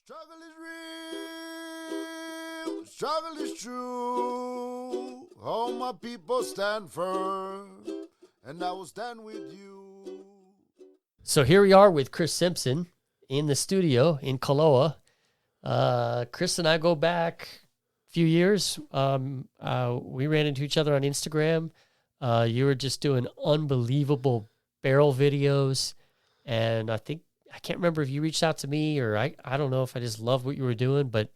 Struggle is real, struggle is true. All my people stand firm, and I will stand with you. So here we are with Chris Simpson in the studio in Kaloa. Chris and I go back a few years. We ran into each other on Instagram. You were just doing unbelievable barrel videos, and I can't remember if you reached out to me or I don't know if I just loved what you were doing, but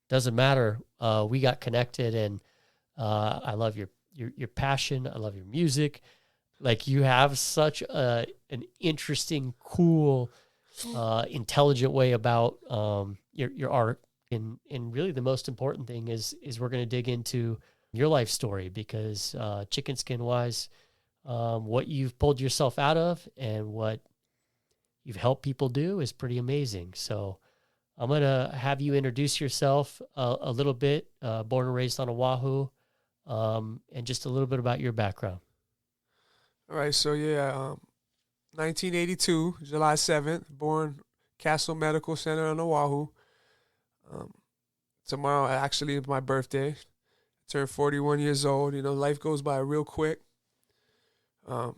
doesn't matter. We got connected, and I love your passion. I love your music. Like, you have such an interesting, cool, intelligent way about your art, and really the most important thing is we're going to dig into your life story, because chicken skin wise, what you've pulled yourself out of and what you've helped people do is pretty amazing. So I'm going to have you introduce yourself a little bit, born and raised on Oahu, and just a little bit about your background. All right, so 1982, July 7th, born Castle Medical Center on Oahu. Tomorrow actually is my birthday. I turned 41 years old. You know, life goes by real quick. I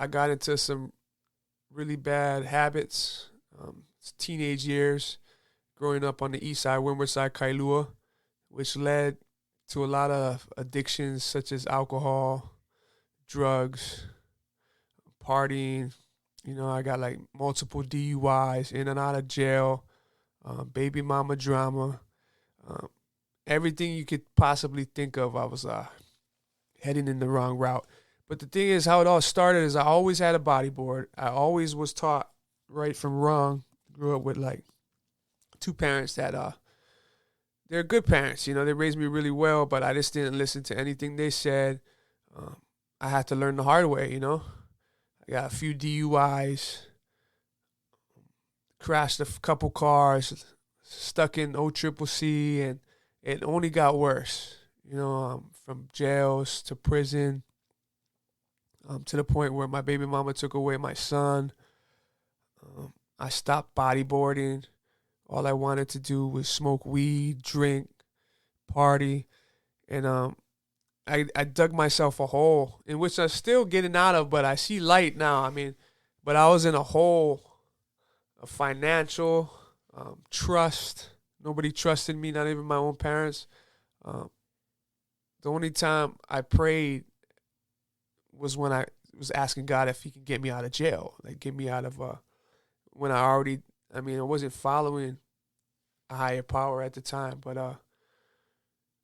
got into some really bad habits, teenage years, growing up on the east side, Windward Side, Kailua, which led to a lot of addictions such as alcohol, drugs, partying. You know, I got like multiple DUIs, in and out of jail, baby mama drama, everything you could possibly think of. I was heading in the wrong route. But the thing is, how it all started is I always had a bodyboard. I always was taught right from wrong. Grew up with like two parents that they're good parents. You know, they raised me really well, but I just didn't listen to anything they said. I had to learn the hard way, you know. I got a few DUIs, crashed a couple cars, stuck in OCCC, and it only got worse, you know, from jails to prison, to the point where my baby mama took away my son. I stopped bodyboarding. All I wanted to do was smoke weed, drink, party, and I dug myself a hole in which I'm still getting out of, but I see light now. I mean, but I was in a hole of financial trust. Nobody trusted me, not even my own parents. The only time I prayed was when I was asking God if he could get me out of jail, like get me out of when I wasn't following a higher power at the time. But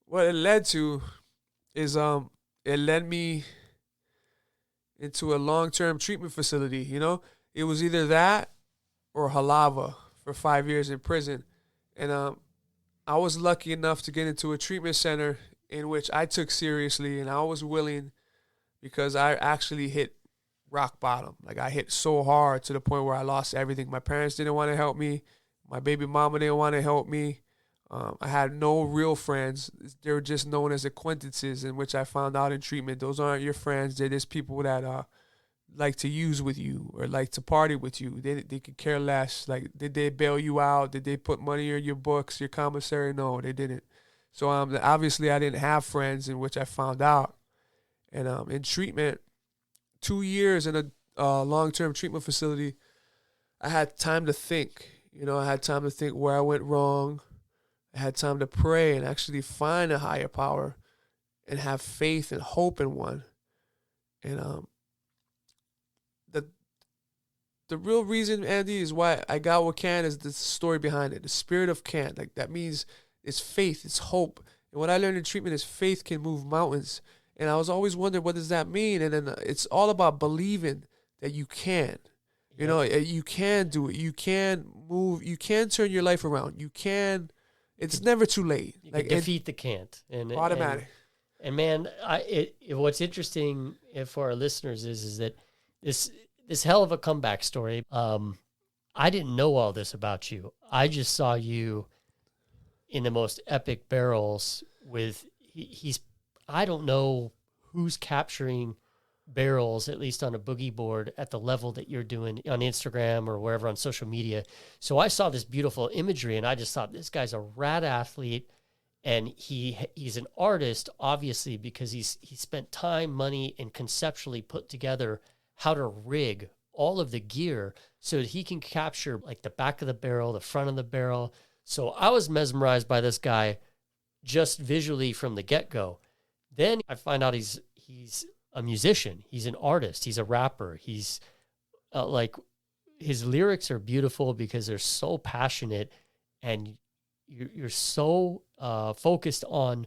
what it led to is it led me into a long-term treatment facility. You know, it was either that or Halava for 5 years in prison. And I was lucky enough to get into a treatment center in which I took seriously, and I was willing, because I actually hit rock bottom. Like, I hit so hard to the point where I lost everything. My parents didn't want to help me. My baby mama didn't want to help me. I had no real friends. They were just known as acquaintances, in which I found out in treatment, those aren't your friends. They're just people that like to use with you or like to party with you. They could care less. Like, did they bail you out? Did they put money in your books, your commissary? No, they didn't. So obviously I didn't have friends, in which I found out. And in treatment, 2 years in a long-term treatment facility, I had time to think. You know, I had time to think where I went wrong. I had time to pray and actually find a higher power and have faith and hope in one. And the real reason, Andy, is why I got what can is the story behind it. The spirit of can. Like, that means it's faith, it's hope. And what I learned in treatment is faith can move mountains. And I was always wondering, what does that mean? And then it's all about believing that you can. You know, you can do it. You can move. You can turn your life around. You can. It's never too late. You can defeat the can't. And automatic. And man, what's interesting for our listeners is that this hell of a comeback story. I didn't know all this about you. I just saw you in the most epic barrels with he's. I don't know who's capturing barrels, at least on a boogie board, at the level that you're doing on Instagram or wherever on social media. So I saw this beautiful imagery, and I just thought, this guy's a rad athlete, and he's an artist, obviously, because he spent time, money, and conceptually put together how to rig all of the gear so that he can capture like the back of the barrel, the front of the barrel. So I was mesmerized by this guy just visually from the get-go. Then I find out he's a musician. He's an artist. He's a rapper. He's like, his lyrics are beautiful because they're so passionate, and you're so focused on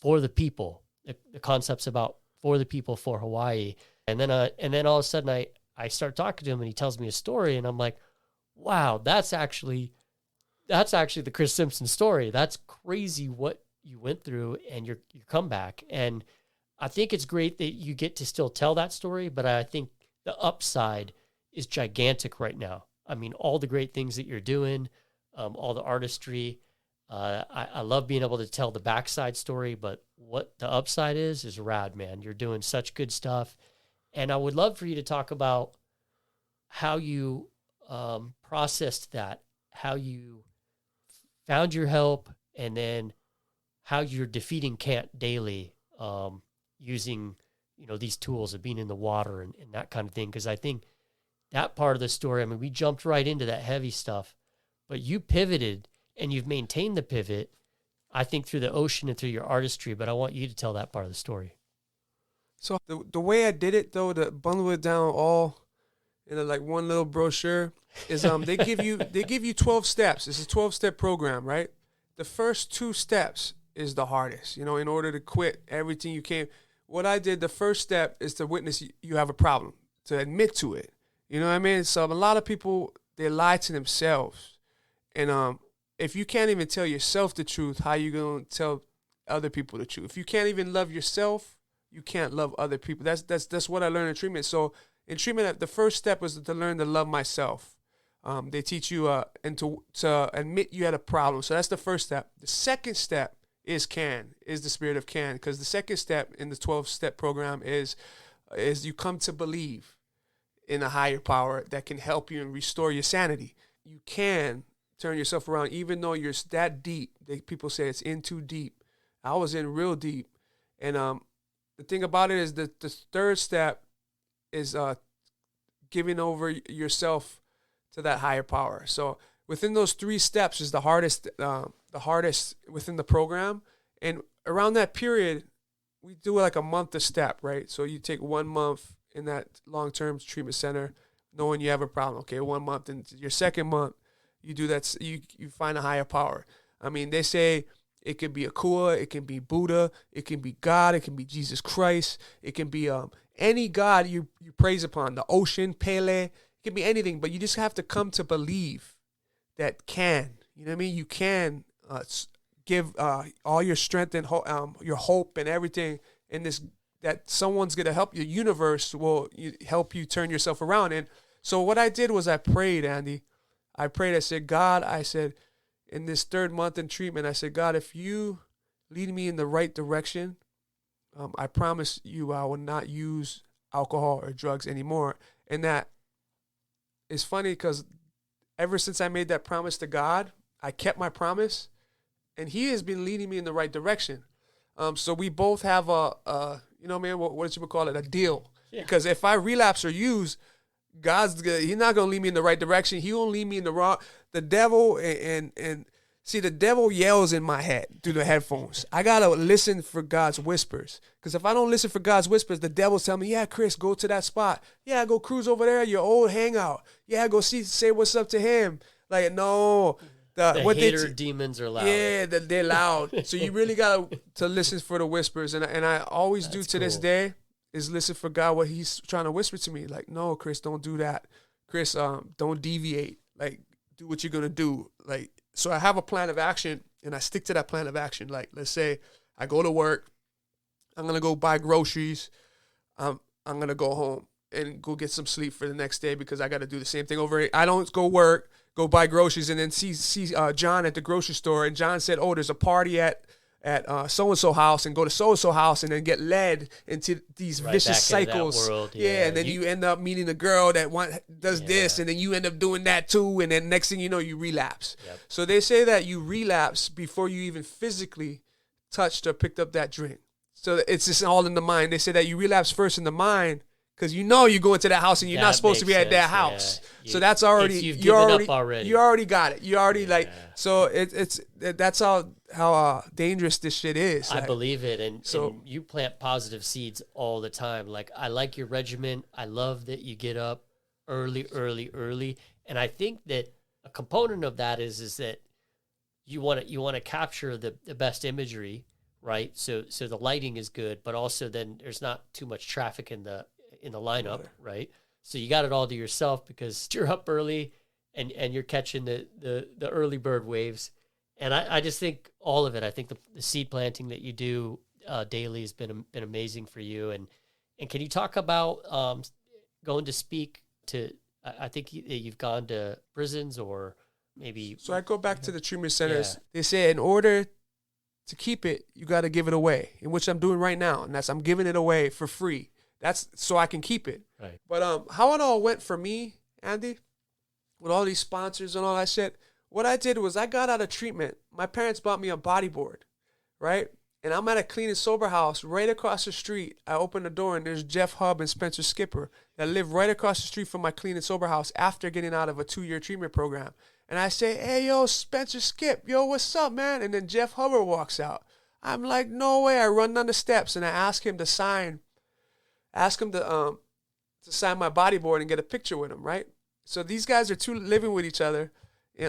for the people. The concept's about for the people, for Hawaii. And then all of a sudden I start talking to him, and he tells me a story, and I'm like, wow, that's actually the Chris Simpson story. That's crazy what you went through and your comeback. And I think it's great that you get to still tell that story, but I think the upside is gigantic right now. I mean, all the great things that you're doing, all the artistry. I love being able to tell the backside story, but what the upside is rad, man. You're doing such good stuff. And I would love for you to talk about how you processed that, how you found your help, and then how you're defeating Kant daily, using, these tools of being in the water and that kind of thing. Because I think that part of the story, I mean, we jumped right into that heavy stuff, but you pivoted, and you've maintained the pivot, I think, through the ocean and through your artistry. But I want you to tell that part of the story. So the way I did it, though, to bundle it down all in like one little brochure, is they give you 12 steps. It's a 12-step program, right? The first 2 steps is the hardest. In order to quit everything you can. What I did, the first step is to witness you have a problem, to admit to it. You know what I mean? So a lot of people, they lie to themselves, and if you can't even tell yourself the truth, how you gonna tell other people the truth? If you can't even love yourself, you can't love other people. That's what I learned in treatment. So in treatment, the first step was to learn to love myself. They teach you and to admit you had a problem. So that's the first step. The second step is the spirit of Can, because the second step in the 12-step program is you come to believe in a higher power that can help you and restore your sanity. You can turn yourself around, even though you're that deep. People say it's in too deep. I was in real deep, and the thing about it is that the third step is giving over yourself to that higher power. So within those 3 steps is the hardest within the program. And around that period, we do like a month a step, right? So you take 1 month in that long-term treatment center, knowing you have a problem. Okay, 1 month. And your second month, you do that. You find a higher power. I mean, they say it could be Akua, it can be Buddha, it can be God, it can be Jesus Christ, it can be any God you praise upon, the ocean, Pele, it can be anything, but you just have to come to believe that you know what I mean? You can give all your strength and your hope and everything in this, that someone's going to help you. Universe will help you turn yourself around. And so what I did was I prayed, Andy. I said, God, in this 3rd month in treatment, I said, God, if you lead me in the right direction, I promise you I will not use alcohol or drugs anymore. And that is funny because ever since I made that promise to God, I kept my promise, and He has been leading me in the right direction. So we both have what you would call it, a deal. Yeah. Because if I relapse or use, He's not going to lead me in the right direction. He won't lead me in the wrong. The devil and see, the devil yells in my head through the headphones. I got to listen for God's whispers. Because if I don't listen for God's whispers, the devil's telling me, yeah, Chris, go to that spot. Yeah, go cruise over there, your old hangout. Yeah, go say what's up to him. Like, no. The hater demons are loud. Yeah, they're loud. So you really got to listen for the whispers. And I always do to this day. Is listen for God, what He's trying to whisper to me. Like, no, Chris, don't do that. Chris, don't deviate. Like, do what you're going to do. Like, so I have a plan of action, and I stick to that plan of action. Like, let's say I go to work. I'm going to go buy groceries. I'm going to go home and go get some sleep for the next day because I got to do the same thing over. I don't go work, go buy groceries, and then see John at the grocery store. And John said, oh, there's a party at at so-and-so house and go to so-and-so house and then get led into these vicious cycles. World, and then you end up meeting a girl that does this, and then you end up doing that too, and then next thing you know, you relapse. Yep. So they say that you relapse before you even physically touched or picked up that drink. So it's just all in the mind. They say that you relapse first in the mind because you go into that house and you're not supposed to be at that house. Yeah. So that's already you've given up already. You already got it. You already so that's how dangerous this shit is. I believe it, and you plant positive seeds all the time. Like I like your regimen. I love that you get up early, and I think that a component of that is that you want to capture the best imagery, right? So the lighting is good, but also then there's not too much traffic in the lineup, right? So you got it all to yourself because you're up early and you're catching the early bird waves. And I just think all of it, I think the seed planting that you do daily has been amazing for you. And can you talk about going to speak to, I think you've gone to prisons or maybe. So I go back to the treatment centers. Yeah. They say in order to keep it, you got to give it away, in which I'm doing right now. And that's I'm giving it away for free. That's so I can keep it. Right. But how it all went for me, Andy, with all these sponsors and all that shit, what I did was I got out of treatment. My parents bought me a bodyboard, right? And I'm at a clean and sober house right across the street. I open the door and there's Jeff Hubb and Spencer Skipper that live right across the street from my clean and sober house after getting out of a 2-year treatment program. And I say, hey, yo, Spencer Skip, yo, what's up, man? And then Jeff Hubbard walks out. I'm like, no way. I run down the steps and I ask him to sign my bodyboard and get a picture with him, right? So these guys are two living with each other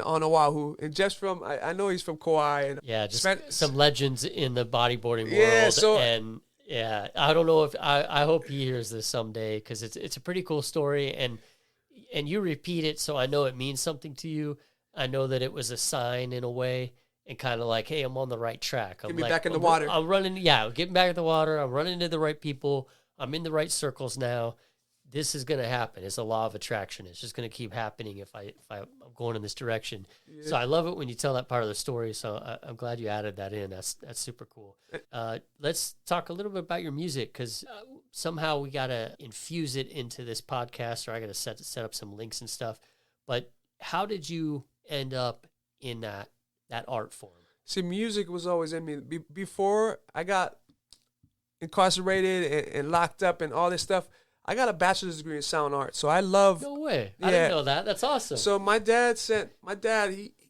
on Oahu. And Jeff's from, I know he's from Kauai. And yeah, just some legends in the bodyboarding world. I don't know if, I hope he hears this someday because it's a pretty cool story. And you repeat it, so I know it means something to you. I know that it was a sign in a way and kind of like, hey, I'm on the right track. Get me back in the water. I'm running, getting back in the water. I'm running into the right people. I'm in the right circles now. This is going to happen. It's a law of attraction. It's just going to keep happening if I'm going in this direction. Yeah. So I love it when you tell that part of the story. So I'm glad you added that in. That's super cool. Let's talk a little bit about your music because somehow we got to infuse it into this podcast, or I got to set up some links and stuff. But how did you end up in that art form? See, music was always in me. Before I got incarcerated and locked up and all this stuff, I got a bachelor's degree in sound art. So I love. No way. I didn't know that. That's awesome. So my dad,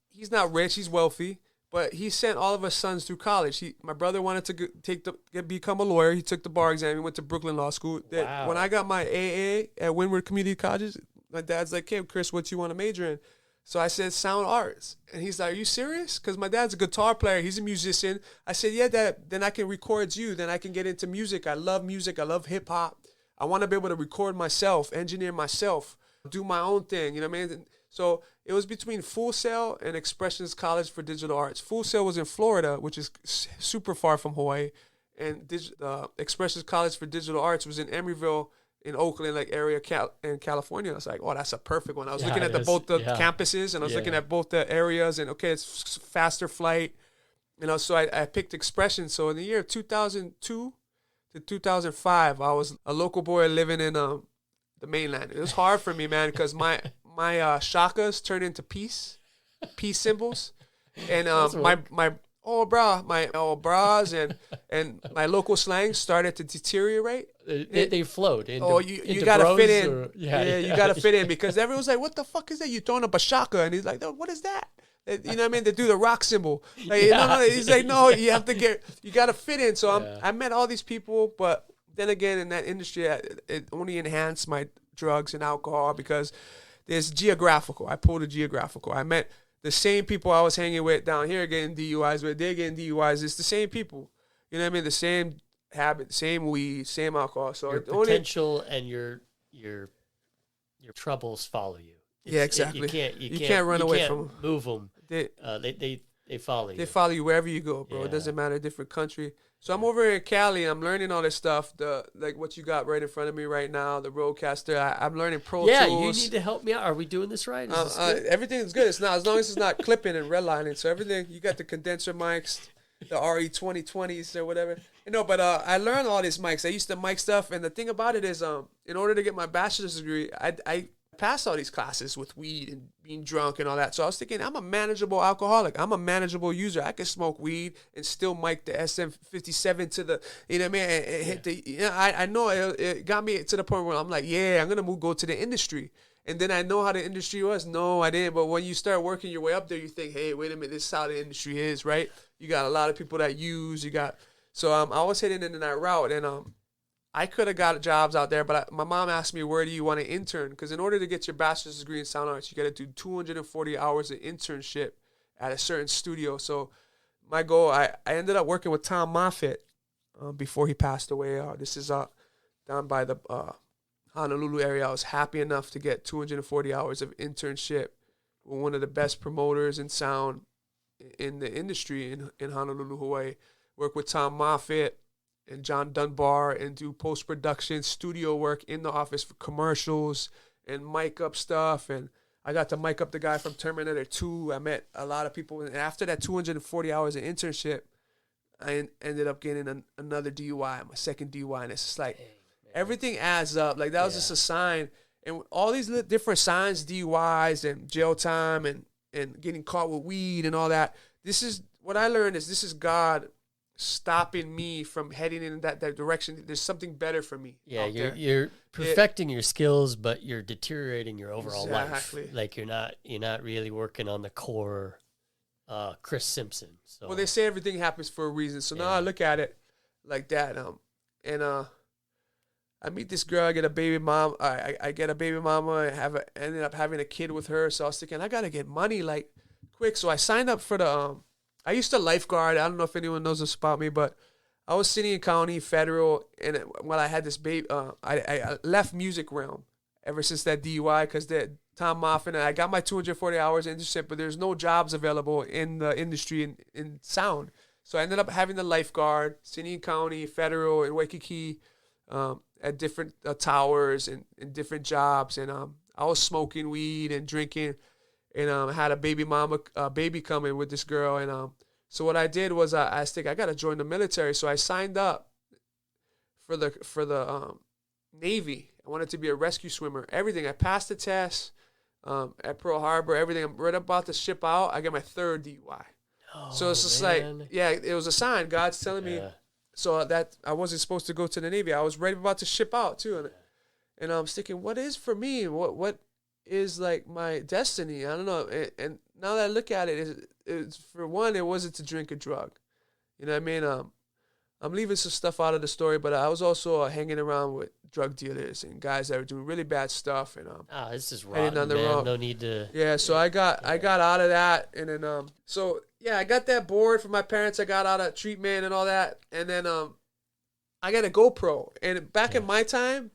he's not rich, he's wealthy, but he sent all of us sons through college. My brother wanted to become a lawyer. He took the bar exam. He went to Brooklyn Law School. Wow. When I got my AA at Windward Community College, my dad's like, hey, Chris, what you want to major in? So I said, sound arts. And he's like, are you serious? Because my dad's a guitar player. He's a musician. I said, yeah, Dad, then I can record you. Then I can get into music. I love music. I love hip hop. I want to be able to record myself, engineer myself, do my own thing. You know what I mean? So it was between Full Sail and Expressions College for Digital Arts. Full Sail was in Florida, which is super far from Hawaii. And Expressions College for Digital Arts was in Emeryville, in Oakland, like area in California. I was like, oh, that's a perfect one. I was looking at both the campuses, and I was looking at both the areas, and okay, it's faster flight. You know, so I picked Expression. So in the year 2002 to 2005, I was a local boy living in the mainland. It was hard for me, man, because my shakas turned into peace symbols, and my bras and my local slang started to deteriorate. They flowed into, you gotta fit in. Or, you gotta fit in because everyone's like, what the fuck is that? You throwing up a shaka? And he's like, no, what is that? You know what I mean? They do the rock symbol. Like, no. He's like, no, you gotta fit in. So I met all these people, but then again, in that industry, it only enhanced my drugs and alcohol because there's geographical. I pulled a geographical. I met the same people I was hanging with down here getting DUIs, where they're getting DUIs. It's the same people. You know what I mean? The same habit, same weed, same alcohol. So your potential and your troubles follow you. Yeah, exactly. You can't run away from them. Move them. They follow you. They follow you wherever you go, bro. It doesn't matter, different country. So I'm over here in Cali. I'm learning all this stuff. Like what you got right in front of me right now, the Rodecaster. I'm learning Pro Tools. Yeah, you need to help me out. Are we doing this right? Everything's good. It's not, as long as it's not clipping and redlining. So everything, you got the condenser mics. the RE 2020s or whatever. But I learned all these mics. I used to mic stuff, and the thing about it is, in order to get my bachelor's degree, I passed all these classes with weed and being drunk and all that. So I was thinking, I'm a manageable alcoholic. I'm a manageable user. I can smoke weed and still mic the SM57 to the, you know what I mean, and hit the, I know it got me to the point where I'm like, yeah, I'm going to go to the industry. And then I know how the industry was. No, I didn't. But when you start working your way up there, you think, hey, wait a minute, this is how the industry is, right? You got a lot of people that use, so I was heading into that route, and I could have got jobs out there, but my mom asked me, where do you want to intern? Because in order to get your bachelor's degree in sound arts, you got to do 240 hours of internship at a certain studio. So my goal, I ended up working with Tom Moffitt before he passed away. This is down by the Honolulu area. I was happy enough to get 240 hours of internship with one of the best promoters in sound in the industry in Honolulu, Hawaii. Work with Tom Moffitt and John Dunbar and do post-production studio work in the office for commercials and mic up stuff. And I got to mic up the guy from Terminator 2. I met a lot of people. And after that 240 hours of internship, I ended up getting another DUI, my second DUI. And it's just like, everything adds up. Like, that was just a sign. And all these different signs, DUIs and jail time and getting caught with weed and all that. This is what I learned is this is God stopping me from heading in that direction. There's something better for me. Yeah, you're perfecting your skills, but you're deteriorating your overall life. Like you're not really working on the core Chris Simpson. So well, they say everything happens for a reason. So now I look at it like that. I meet this girl, I get a baby mom. I get a baby mama, ended up having a kid with her. So I was thinking, I gotta get money like quick. So I signed up for the I used to lifeguard. I don't know if anyone knows this about me, but I was city and county, federal, and when I had this baby, I left music realm ever since that DUI because Tom Moffitt, and I got my 240 hours internship, but there's no jobs available in the industry in sound. So I ended up having the lifeguard, city and county, federal, in Waikiki, at different towers and different jobs, and I was smoking weed and drinking. And I had a baby coming with this girl. And so what I did was I think I got to join the military. So I signed up for the Navy. I wanted to be a rescue swimmer. Everything. I passed the test at Pearl Harbor. Everything. I'm right about to ship out. I get my third DUI. Oh, so it's just like, it was a sign. God's telling me. So that I wasn't supposed to go to the Navy. I was right about to ship out too. And I was thinking, what is for me? What is like my destiny? I don't know. And now that I look at it, it's for one, it wasn't to drink a drug. You know what I mean? I'm leaving some stuff out of the story, but I was also hanging around with drug dealers and guys that were doing really bad stuff. And this is wrong, man. No need to. Yeah, so I got out of that, and then I got that board from my parents. I got out of treatment and all that, and then I got a GoPro. And back in my time,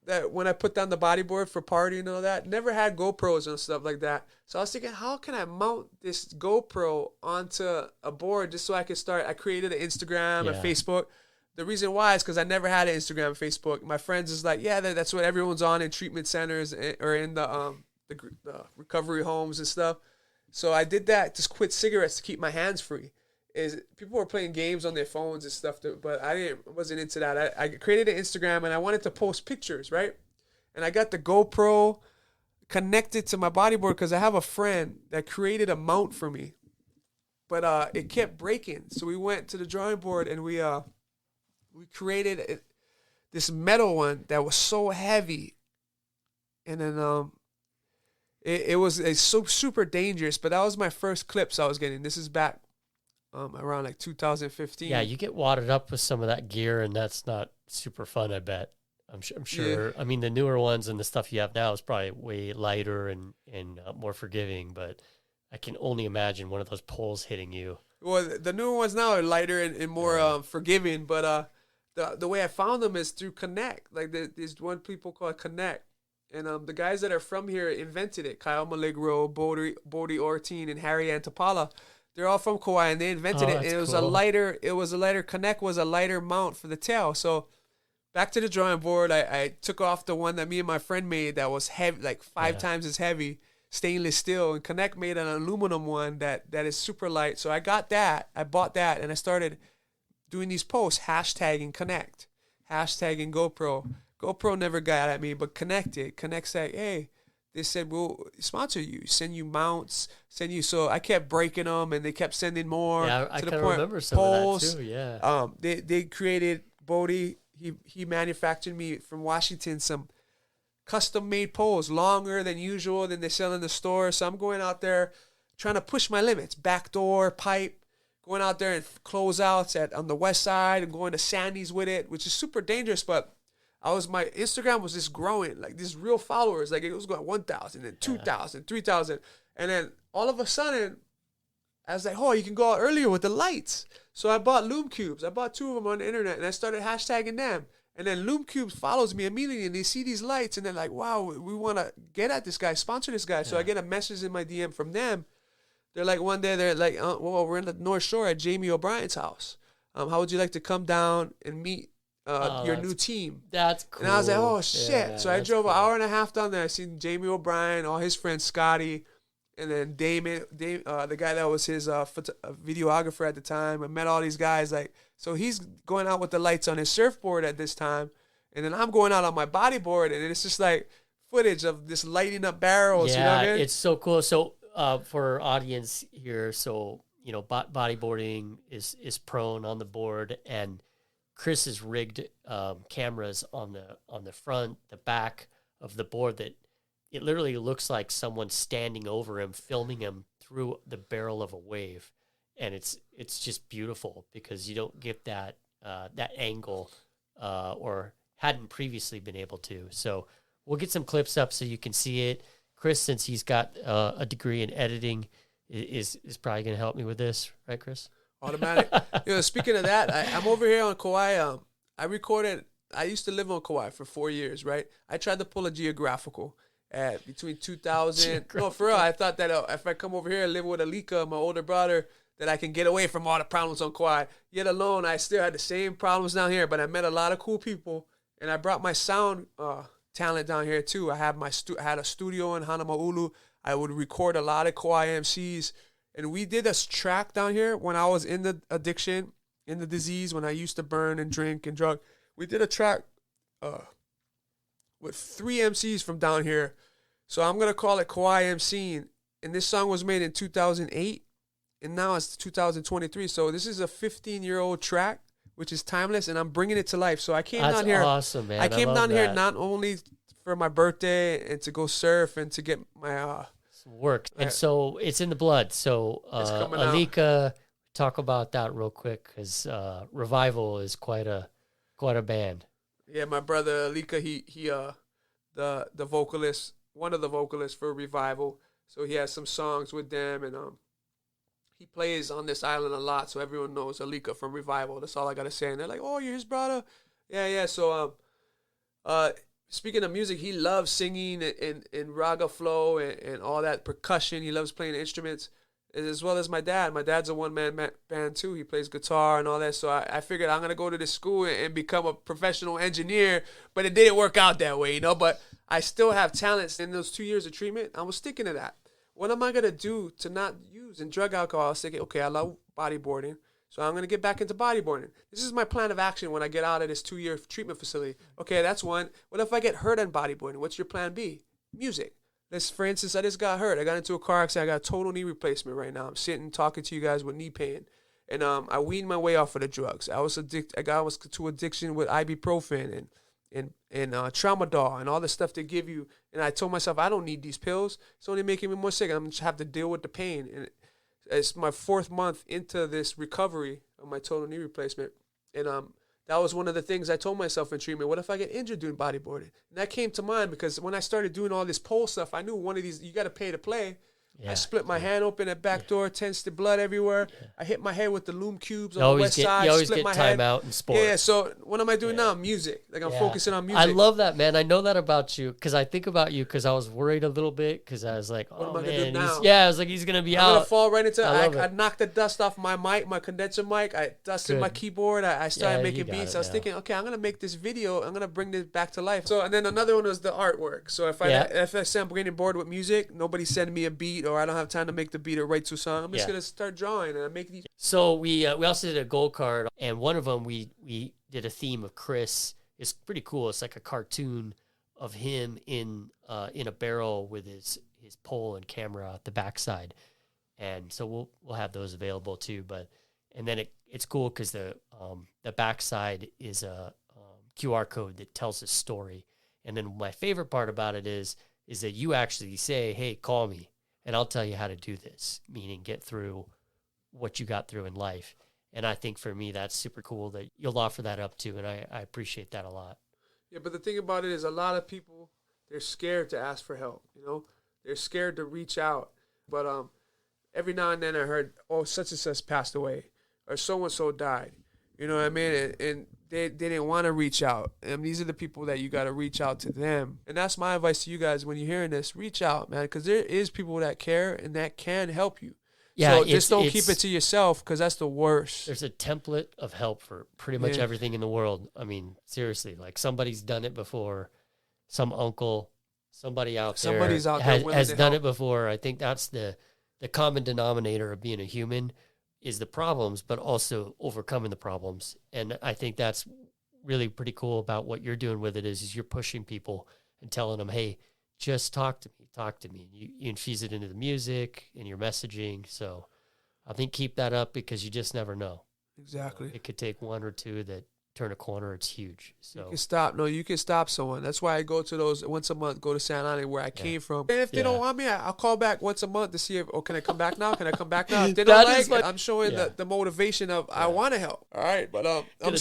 that when I put down the bodyboard for partying and all that, never had GoPros and stuff like that. So I was thinking, how can I mount this GoPro onto a board just so I could start? I created an Instagram and Facebook. The reason why is because I never had an Instagram and Facebook. My friends is like, yeah, that's what everyone's on in treatment centers or in the recovery homes and stuff. So I did that, just quit cigarettes to keep my hands free. People were playing games on their phones and stuff, but I wasn't into that. I created an Instagram and I wanted to post pictures, right? And I got the GoPro connected to my bodyboard because I have a friend that created a mount for me, but it kept breaking. So we went to the drawing board and we created this metal one that was so heavy, and then it was so super dangerous. But that was my first clips I was getting. This is back. Around like 2015. Yeah, you get wadded up with some of that gear, and that's not super fun, I bet. I'm sure. Yeah. I mean, the newer ones and the stuff you have now is probably way lighter and more forgiving, but I can only imagine one of those poles hitting you. Well, the newer ones now are lighter and more forgiving, but the way I found them is through Connect. Like there's one people called Connect, and the guys that are from here invented it. Kyle Maligro, Bodie Ortine, and Harry Antipala. They're all from Kauai, and they invented it. And it was cool. It was a lighter. Connect was a lighter mount for the tail. So back to the drawing board. I took off the one that me and my friend made that was heavy, like five times as heavy. stainless steel, and Connect made an aluminum one that is super light. So I got that. I bought that, and I started doing these posts, hashtagging Connect, hashtagging GoPro. GoPro never got at me, but Connect did. Connect said, hey, they said, we'll sponsor you, send you mounts, send you. So I kept breaking them, and they kept sending more. Yeah, I to the kind of point, remember some poles, of that too. Yeah. They created Bodie. He manufactured me from Washington some custom made poles, longer than usual than they sell in the store. So I'm going out there trying to push my limits. Backdoor pipe, going out there and closeouts on the west side, and going to Sandy's with it, which is super dangerous. But my Instagram was just growing, like these real followers. Like it was going 1,000 and 2,000, 3,000. And then all of a sudden, I was like, oh, you can go out earlier with the lights. So I bought Loom Cubes. I bought 2 of them on the internet, and I started hashtagging them. And then Loom Cubes follows me immediately, and they see these lights, and they're like, wow, we want to get at this guy, sponsor this guy. So I get a message in my DM from them. They're like, one day, they're like, well, we're in the North Shore at Jamie O'Brien's house. How would you like to come down and meet your new team? That's cool. And I was like, oh, shit. Yeah, so I drove an hour and a half down there. I seen Jamie O'Brien, all his friends, Scotty, and then Damon, the guy that was his videographer at the time. I met all these guys. Like, so he's going out with the lights on his surfboard at this time, and then I'm going out on my bodyboard, and it's just like footage of this lighting up barrels. Yeah, you know what I mean? it's so cool. So for our audience here, so bodyboarding is prone on the board, and Chris has rigged cameras on the front, the back of the board that it literally looks like someone standing over him, filming him through the barrel of a wave, and it's just beautiful because you don't get that angle or hadn't previously been able to. So we'll get some clips up so you can see it. Chris, since he's got a degree in editing, is probably going to help me with this, right, Chris? Automatic. Speaking of that, I'm over here on Kauai. I used to live on Kauai for 4 years, right? I tried to pull a geographical between 2000. No, for real. I thought that if I come over here and live with Alika, my older brother, that I can get away from all the problems on Kauai. Yet alone, I still had the same problems down here, but I met a lot of cool people, and I brought my sound talent down here too. I had had a studio in Hanamaulu. I would record a lot of Kauai MCs. And we did a track down here when I was in the addiction, in the disease, when I used to burn and drink and drug. We did a track with 3 MCs from down here. So I'm going to call it Kauai MCing. And this song was made in 2008, and now it's 2023. So this is a 15-year-old track, which is timeless, and I'm bringing it to life. So I came down here. That's awesome, man. I came down here that. not only for my birthday and to go surf and to get my... work. And so it's in the blood. So Alika, talk about that real quick, because Revival is quite a band. Yeah, my brother Alika, he the vocalist, one of the vocalists for Revival. So he has some songs with them, and he plays on this island a lot, so everyone knows Alika from Revival. That's all I gotta say. And they're like, oh, you're his brother? Yeah. So speaking of music, he loves singing and raga flow and all that percussion. He loves playing instruments, as well as my dad. My dad's a one-man band too. He plays guitar and all that. So I figured I'm going to go to this school and become a professional engineer, but it didn't work out that way, But I still have talents. In those 2 years of treatment, I was sticking to that. What am I going to do to not use and drug alcohol? I was thinking, okay, I love bodyboarding. So I'm going to get back into bodyboarding. This is my plan of action when I get out of this 2-year treatment facility. Okay, that's one. What if I get hurt on bodyboarding? What's your plan B? Music. For instance, I just got hurt. I got into a car accident. I got a total knee replacement right now. I'm sitting talking to you guys with knee pain. And I weaned my way off of the drugs. I was to addiction with ibuprofen and tramadol and all the stuff they give you. And I told myself, I don't need these pills. It's only making me more sick. I'm just have to deal with the pain. And it's my 4th month into this recovery of my total knee replacement. And that was one of the things I told myself in treatment. What if I get injured doing bodyboarding? And that came to mind because when I started doing all this pole stuff, I knew one of these, you got to pay to play. Yeah, I split my hand open at back door, tends to blood everywhere. Yeah. I hit my head with the loom cubes on the west side. You always split get my time head. out in sport. Yeah, so what am I doing now? Music. Like I'm focusing on music. I love that, man. I know that about you because I think about you because I was worried a little bit because I was like, what am I man, gonna do now? I was like, he's gonna be out. I'm gonna fall right into. I knocked the dust off my mic, my condenser mic. I dusted my keyboard. I started making beats. I was thinking, okay, I'm gonna make this video. I'm gonna bring this back to life. So and then another one was the artwork. So if I say I'm getting bored with music, nobody's sending me a beat or I don't have time to make the beat or write to a song. I'm just gonna start drawing and make these. So we also did a goal card, and one of them we did a theme of Chris. It's pretty cool. It's like a cartoon of him in a barrel with his pole and camera at the backside, and so we'll have those available too. And then it's cool because the backside is a QR code that tells a story. And then my favorite part about it is that you actually say, "Hey, call me." And I'll tell you how to do this, meaning get through what you got through in life. And I think for me, that's super cool that you'll offer that up too. And I appreciate that a lot. Yeah, but the thing about it is a lot of people, they're scared to ask for help, you know? They're scared to reach out. But every now and then I heard, oh, such and such passed away or so-and-so died. You know what I mean? And they didn't want to reach out. And these are the people that you got to reach out to them. And that's my advice to you guys when you're hearing this. Reach out, man, because there is people that care and that can help you. Yeah, so just don't keep it to yourself because that's the worst. There's a template of help for pretty much everything in the world. I mean, seriously, like somebody's done it before. Some uncle, somebody out there has done it before. I think that's the common denominator of being a human is the problems, but also overcoming the problems. And I think that's really pretty cool about what you're doing with it is you're pushing people and telling them, hey, just talk to me. You infuse it into the music and your messaging. So I think keep that up because you just never know. Exactly. It could take one or two that turn a corner. It's huge. So you can stop someone. That's why I go to those once a month, go to San Ana where I came from. And if they don't want me, I'll call back once a month to see if, can I come back now? Can I come back now? If they don't like it, I'm showing the motivation of I want to help. All right. But I'm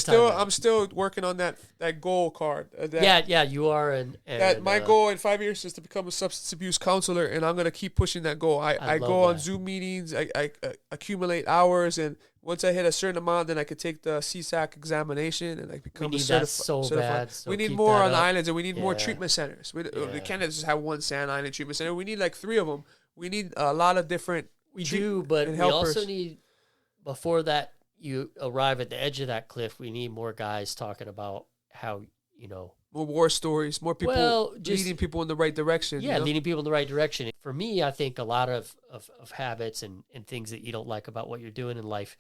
still working on that goal card. You are. And my goal in 5 years is to become a substance abuse counselor, and I'm going to keep pushing that goal. I go on Zoom meetings. I accumulate hours, and once I hit a certain amount, then I could take the CSAC examination and become certified. So bad. So we need more on the islands, and we need more treatment centers. We can't just have one Sand Island treatment center. We need 3 of them. We need a lot of different. We do, but we also need before that you arrive at the edge of that cliff. We need more guys talking about how more war stories, more people leading people in the right direction. Yeah, leading people in the right direction. For me, I think a lot of habits and things that you don't like about what you're doing in life.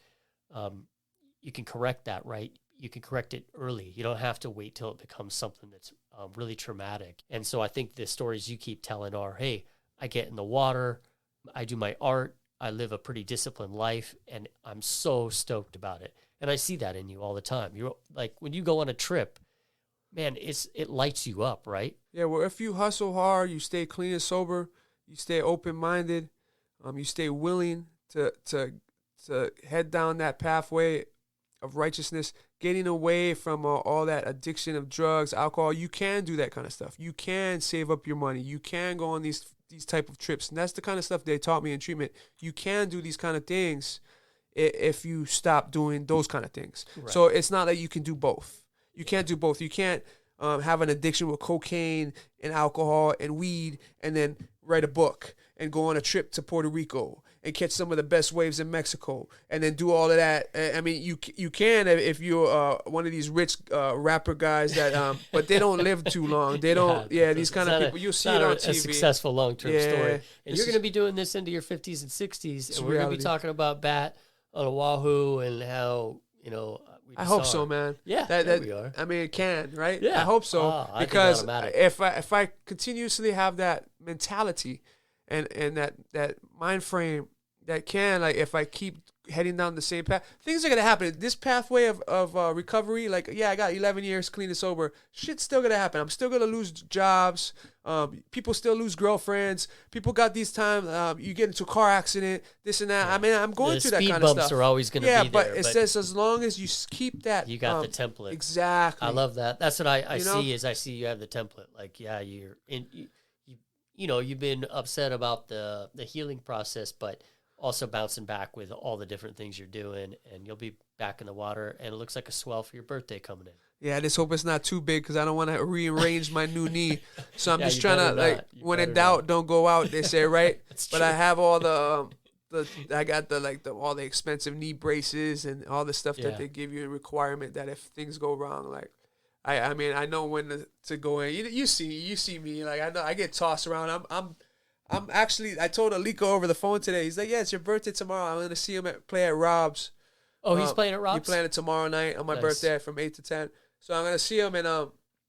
You can correct that, right? You can correct it early. You don't have to wait till it becomes something that's really traumatic. And so I think the stories you keep telling are, hey, I get in the water, I do my art, I live a pretty disciplined life, and I'm so stoked about it. And I see that in you all the time. You're like, when you go on a trip, man, it lights you up, right? Yeah, well, if you hustle hard, you stay clean and sober, you stay open-minded, you stay willing to head down that pathway of righteousness, getting away from all that addiction of drugs, alcohol. You can do that kind of stuff. You can save up your money. You can go on these type of trips. And that's the kind of stuff they taught me in treatment. You can do these kind of things if you stop doing those kind of things. Right. So it's not that you can do both. You can't do both. You can't have an addiction with cocaine and alcohol and weed and then write a book and go on a trip to Puerto Rico and catch some of the best waves in Mexico and then do all of that. I mean, you can if you're one of these rich rapper guys that, but they don't live too long. They don't, these kind of people. You'll see it on TV. A successful long-term story. And you're going to be doing this into your 50s and 60s, and we're going to be talking about Bat on Oahu and how, I hope so, man. Yeah, there we are. I mean, it can, right? Yeah. I hope so because if I continuously have that mentality and that mind frame that can, if I keep heading down the same path, things are gonna happen. This pathway of recovery, I got 11 years clean and sober. Shit's still gonna happen. I'm still gonna lose jobs. People still lose girlfriends. People got these times. You get into a car accident, this and that. Yeah. I mean, I'm going through that kind of stuff. Speed bumps are always going to be there. But it says as long as you keep that. You got the template. Exactly. I love that. That's what I see. I see you have the template. you've been upset about the healing process, but also bouncing back with all the different things you're doing, and you'll be back in the water, and it looks like a swell for your birthday coming in. Yeah, I just hope it's not too big because I don't want to rearrange my new knee. So I'm Yeah, just you trying to, better like, not. You when in better doubt, not. don't go out, they say, right? That's But true. I have all I got all the expensive knee braces and all the stuff Yeah. that they give you in requirement that if things go wrong, like, I mean, I know when to go in. You see me, like, I know I get tossed around. I'm actually, I told Aliko over the phone today. He's like, yeah, it's your birthday tomorrow. I'm going to see him play at Rob's. Oh, he's playing at Rob's? He's playing it tomorrow night on my Nice. birthday from 8 to 10. So I'm going to see him, and I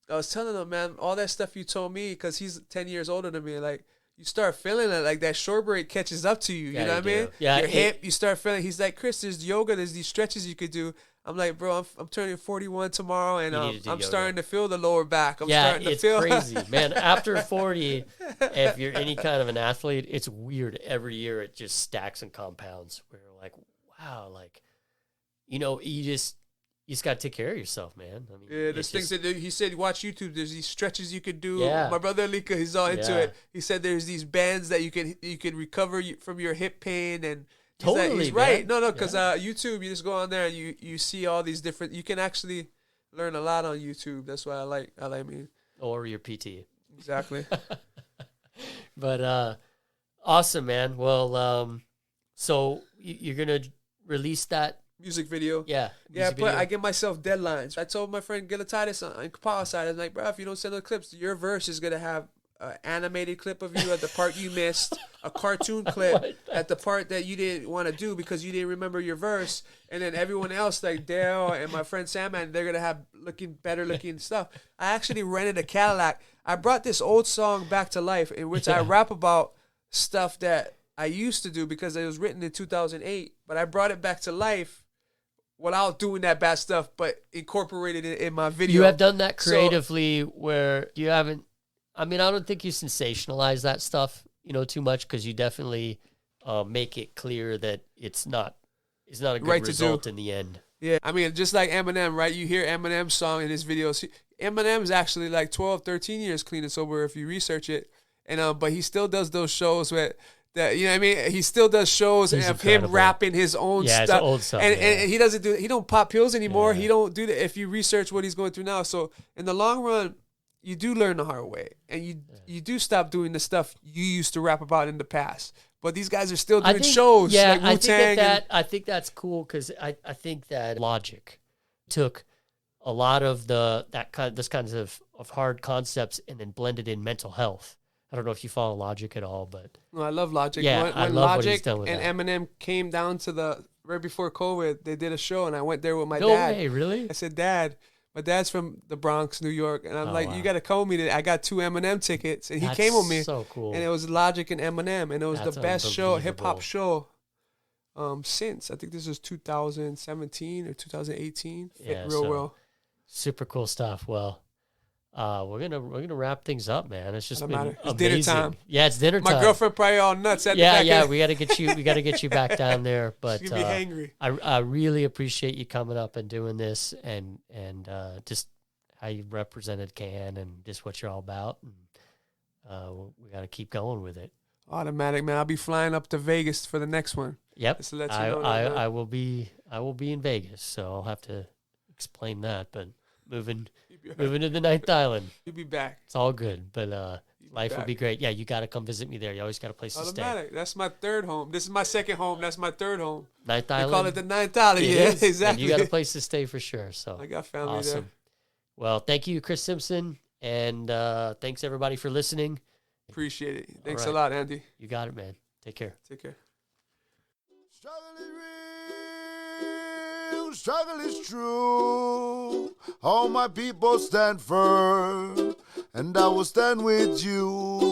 was telling him, man, all that stuff you told me, because he's 10 years older than me, like, you start feeling it, like that short break catches up to you. Yeah, You know you what I mean? do. Yeah, Your hip, you start feeling. He's like, Chris, there's yoga, there's these stretches you could do. I'm like, bro, I'm turning 41 tomorrow, and You need to do I'm yoga. starting to feel the lower back. I'm Yeah, starting to it's feel crazy, man. After 40, if you're any kind of an athlete, it's weird. Every year it just stacks and compounds. Where you're like, wow, like, you just got to take care of yourself, man. I mean, Yeah, there's it's things just- that he said, watch YouTube. There's these stretches you could do. Yeah. My brother Alika, he's all into Yeah. it. He said there's these bands that you can recover from your hip pain, and he's Totally, he's right. man. No, because Yeah. YouTube, you just go on there and you see all these different. You can actually learn a lot on YouTube. That's what I like. or your PT. Exactly. But awesome, man. Well, so you're gonna release that? Music video. Yeah, Yeah, music but video? I give myself deadlines. I told my friend Gilatitis on Kapala side, I was like, bro, if you don't send the clips, your verse is gonna have an animated clip of you at the part you missed, a cartoon clip like at the part that you didn't want to do because you didn't remember your verse, and then everyone else like Dale and my friend Sam, and they're gonna have better looking stuff. I actually rented a Cadillac. I brought this old song back to life, in which I rap about stuff that I used to do because it was written in 2008, but I brought it back to life without doing that bad stuff, but incorporated it in my video. You have done that So- creatively where you haven't. I mean, I don't think you sensationalize that stuff, too much, because you definitely make it clear that it's not a good Right to do. result in the end. Yeah, I mean, just like Eminem, right? You hear Eminem's song in his videos. Eminem's actually like 12, 13 years clean and sober if you research it. And but he still does those shows with that. You know what I mean? He still does shows He's of incredible. him rapping his own Yeah, his stuff. old stuff, And, yeah. and he don't pop pills anymore. Yeah. He don't do that. If you research what he's going through now, so in the long run, you do learn the hard way, and you do stop doing the stuff you used to rap about in the past. But these guys are still doing shows Yeah, like Wu-Tang. I think that's cool because I think that Logic took a lot of this kinds of hard concepts and then blended in mental health. I don't know if you follow Logic at all, but No, I love Logic. Yeah, when I love what he's Logic done with and that. Eminem came down to right before COVID, they did a show, and I went there with my no dad. way, really? I said, Dad, my dad's from the Bronx, New York, and I'm Oh, like, wow. you got to come with me. I got 2 Eminem tickets, and he That's came with me, So cool. and it was Logic and Eminem, and it was That's the best show, hip hop unbelievable. show, since I think this was 2017 or 2018. Fit Yeah, real so- well. Super cool stuff. Well, we're gonna wrap things up, man. It's just Doesn't been matter. It's amazing. dinner time. Yeah, it's dinner time. My girlfriend probably all nuts at the Yeah, back. yeah. end. We gotta get you back down there. But She's gonna be hangry. I really appreciate you coming up and doing this, and just how you represented Can and just what you're all about. And we got to keep going with it. Automatic, man. I'll be flying up to Vegas for the next one. Yep. Just to let you know that, man. I will be in Vegas, so I'll have to explain that. But moving to the ninth island, You'll be back. it's all good. But You'll life will back. be great. Yeah, you got to come visit me there. You always got a place to stay. Automatic. That's my third home. This is my second home. That's my third home. Ninth They island. call it the ninth island. It Yeah, is, exactly. And you got a place to stay for sure. So I got family awesome. there. Well, thank you, Chris Simpson, and thanks everybody for listening. Appreciate it. Thanks right. a lot, Andy. You got it, man. Take care. Take care. Struggle is real, struggle is true. All my people stand firm, and I will stand with you.